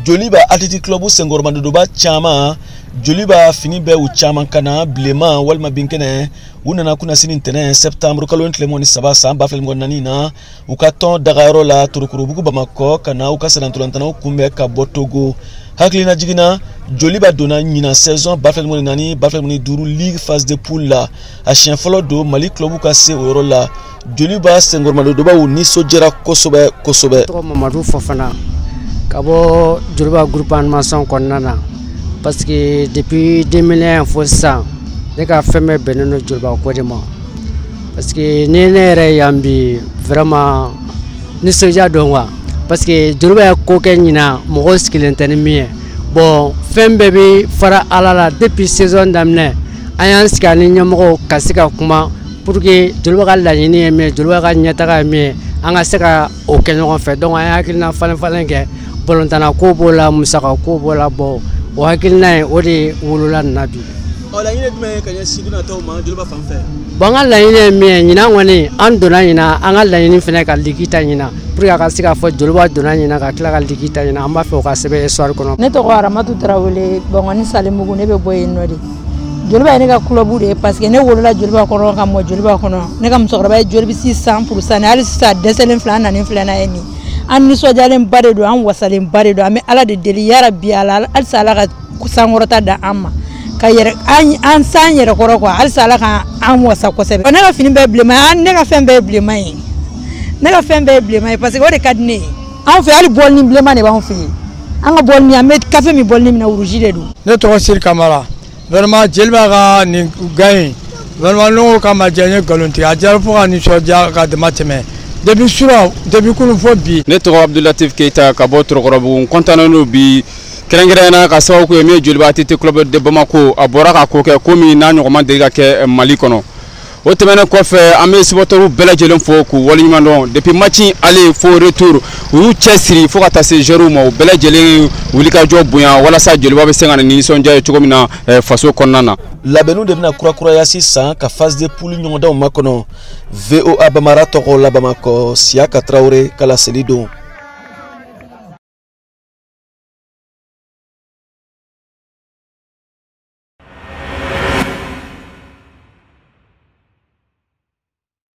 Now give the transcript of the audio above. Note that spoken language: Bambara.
Joliba Athletic Club Senghor Mandoba Chama Joliba fini be u Chama kana blema walma binkene unana kuna sini tene septembre kalon tlemoni saba samba fel ngonanina ukaton dagaro la turukurubuku Bamako kana ukasana tulantana kumbe ka botogo haklina jigina Joliba dona nyina saison bafel ngoni nani bafel ngoni duru ligue phase de poule la a chien folo do Mali club ka se euro la Joliba Senghor Mandoba u ni sojera kosobe Mamadou Fofana Kabo Joliba groupe animation konnana parce que depuis 2001 faut ça ne ka femme beneno Joliba ko de ma parce que ne re yambi vraiment ni soja donwa parce que Joliba ko kenyina mo skilentene mi bon femme bi fara alala depuis saison damne ayan skani nyamo kasika kuma pour que Joliba ka la yini mi Joliba ka nyata ka mi anga seka o kenyo fait donc aya kilna falen ke bolontana ko bola musaka ko bola bo o hakilna o de wulula nabi o la yine dum kanya siduna taw ma Joliba fan fe banga la yine mi nyina ngoni an dona nyina anga la yine fene ka likita nyina pour ka sika fo Joliba dona nyina ka kila ka likita nyina amba fe o ka sebe eswar kono ne to Ramatu Traoré bongani Salimugu ne be boye nodi Joliba ne ka club de parce que ne wulula Joliba kono ka mo Joliba kono ne ka musokra Joliba 600% ne ali sa deselen flana ne flana eni an ni sojalen bare do an wasalen bare do ame ala de deli ya rabbi ala al sala ka kusangorota da amma ka yere an san yere koro ko al sala ka an wasa ko sebe ne ka fini be blema an ne ka fen be blema yi ne ka fen be blema yi parce que o de kadne an fe ali bol ni blema ne ba on fi an ga bol ni ame café mi bol ni na uruji de do ne to Sir Kamara vraiment Joliba ga ni gagne vraiment no ka ma janye galonti a jar pour an ni soja ka de mateme depuis sura depuis kunu fobi ne to Abdoulatif Keita ka botro gorobu kontanano bi kerengerena ka sawu ko mi Joliba Athletic Club de Bamako abora ka ko ke komi na nyoma de ga ke Mali kono o temene ko fe ame sibotoru belajelen fo ku wolimando depuis match aller fo retour u chesri fo ka tase jerumo belajelen wulika jo buya wala sa Joliba be sengana ni sonja chogomina faso konnana labenu de na kura ya 600 ka phase de poule nyonda makono VOA Bamara to la Bamako Siaka Traoré kala Selido